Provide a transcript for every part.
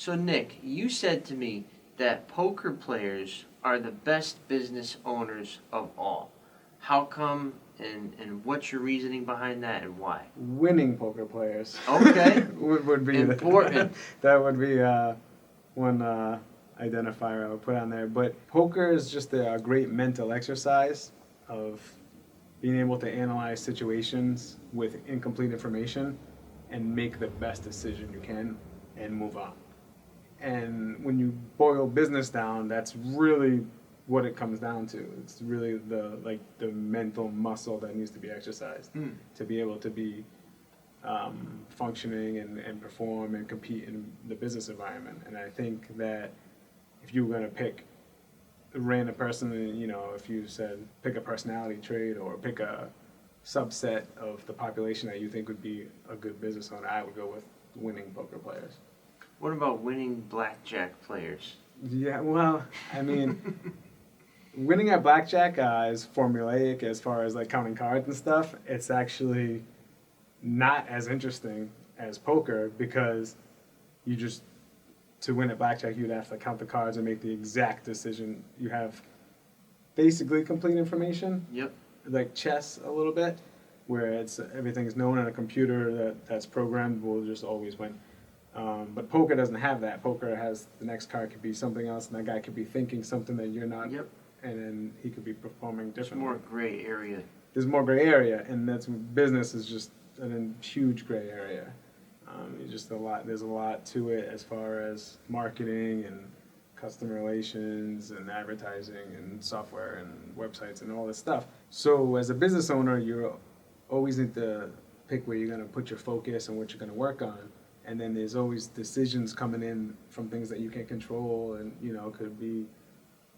So Nick, you said to me that poker players are the best business owners of all. How come, and what's your reasoning behind that, and why? Winning poker players. Okay. would be important. That would be one identifier I would put on there. But poker is just a great mental exercise of being able to analyze situations with incomplete information and make the best decision you can and move on. And when you boil business down, that's really what it comes down to. It's really the mental muscle that needs to be exercised to be able to be functioning and perform and compete in the business environment. And I think that if you were going to pick a random person, if you said pick a personality trait or pick a subset of the population that you think would be a good business owner, I would go with winning poker players. What about winning blackjack players? Yeah, well, I mean, winning at blackjack is formulaic as far as like counting cards and stuff. It's actually not as interesting as poker because to win at blackjack, you'd have to count the cards and make the exact decision. You have basically complete information. Yep. Like chess a little bit, where everything's known on a computer that's programmed will just always win. But poker doesn't have that. Poker has the next card could be something else, and that guy could be thinking something that you're not. Yep. And then he could be performing differently. There's more gray area. There's more gray area, and business is just a huge gray area. There's a lot to it as far as marketing and customer relations and advertising and software and websites and all this stuff. So as a business owner, you always need to pick where you're going to put your focus and what you're going to work on. And then there's always decisions coming in from things that you can't control, and it could be,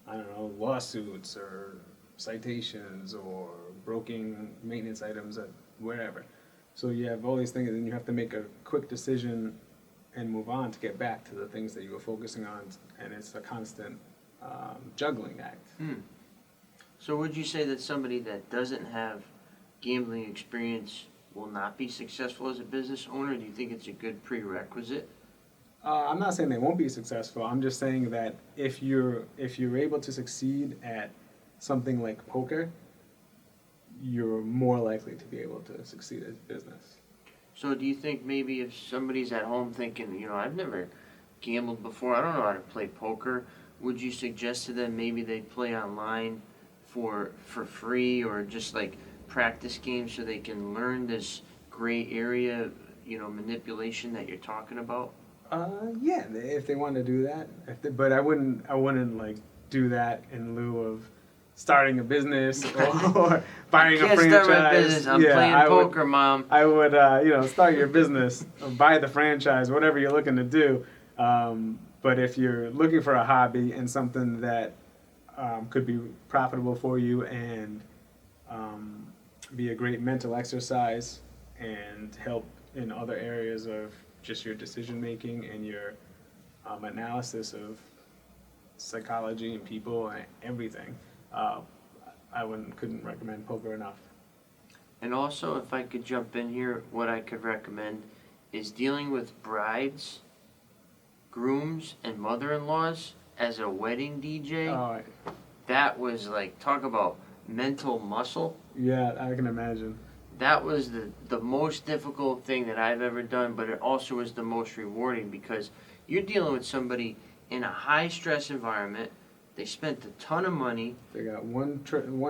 I don't know, lawsuits or citations or broken maintenance items at wherever. So you have all these things, and you have to make a quick decision and move on to get back to the things that you were focusing on, and it's a constant juggling act. So would you say that somebody that doesn't have gambling experience will not be successful as a business owner? Do you think it's a good prerequisite? I'm not saying they won't be successful. I'm just saying that if you're able to succeed at something like poker, you're more likely to be able to succeed as a business. So do you think maybe if somebody's at home thinking, I've never gambled before, I don't know how to play poker, would you suggest to them maybe they play online for free, or just like practice games so they can learn this gray area, manipulation that you're talking about? Yeah, if they want to do that, but I wouldn't like do that in lieu of starting a business or buying a franchise. Start my business. I'm playing poker, Mom. I would, start your business, buy the franchise, whatever you're looking to do. But if you're looking for a hobby and something that could be profitable for you and be a great mental exercise and help in other areas of just your decision making and your analysis of psychology and people and everything, I couldn't recommend poker enough. And also, if I could jump in here, what I could recommend is dealing with brides, grooms, and mother-in-laws as a wedding DJ. Oh, that was talk about mental muscle. Yeah, I can imagine. That was the most difficult thing that I've ever done, but it also was the most rewarding because you're dealing with somebody in a high-stress environment. They spent a ton of money. They got one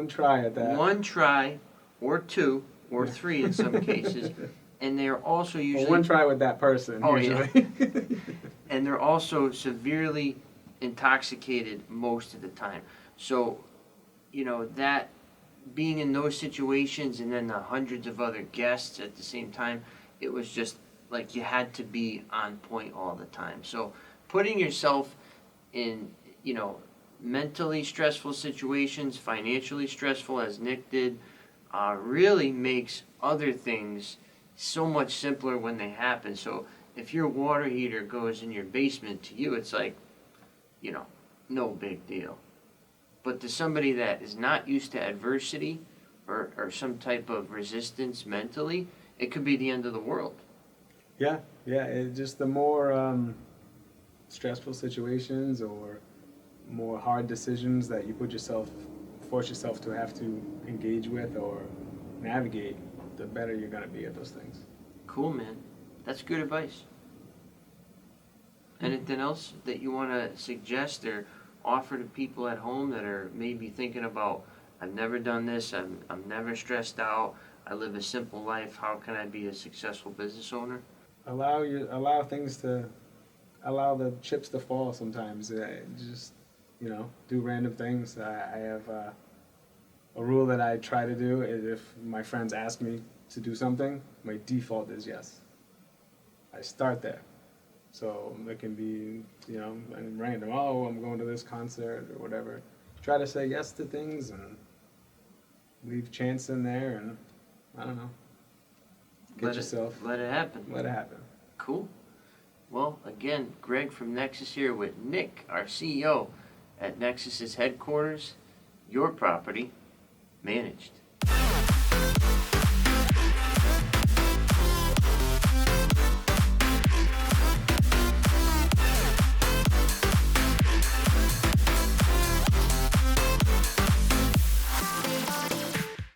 try at that. One try, or two, or three in some cases. And they're also usually... one try with that person, usually. Yeah. And they're also severely intoxicated most of the time. So, that being in those situations and then the hundreds of other guests at the same time, it was just like you had to be on point all the time. So putting yourself in, mentally stressful situations, financially stressful, as Nick did, really makes other things so much simpler when they happen. So if your water heater goes in your basement, to you it's like, no big deal. But to somebody that is not used to adversity or some type of resistance mentally, it could be the end of the world. Yeah. It just the more stressful situations or more hard decisions that you force yourself to have to engage with or navigate, the better you're gonna be at those things. Cool, man. That's good advice. Anything else that you want to suggest or offer to people at home that are maybe thinking about, I've never done this, I'm never stressed out, I live a simple life, how can I be a successful business owner? Allow the chips to fall sometimes. Just, do random things. I have a rule that I try to do is if my friends ask me to do something, my default is yes. I start there. So it can be, random. Oh, I'm going to this concert or whatever. Try to say yes to things and leave chance in there, and I don't know. Let it happen. Let it happen. Cool. Well, again, Greg from Nexus here with Nick, our CEO at Nexus's headquarters. Your property managed.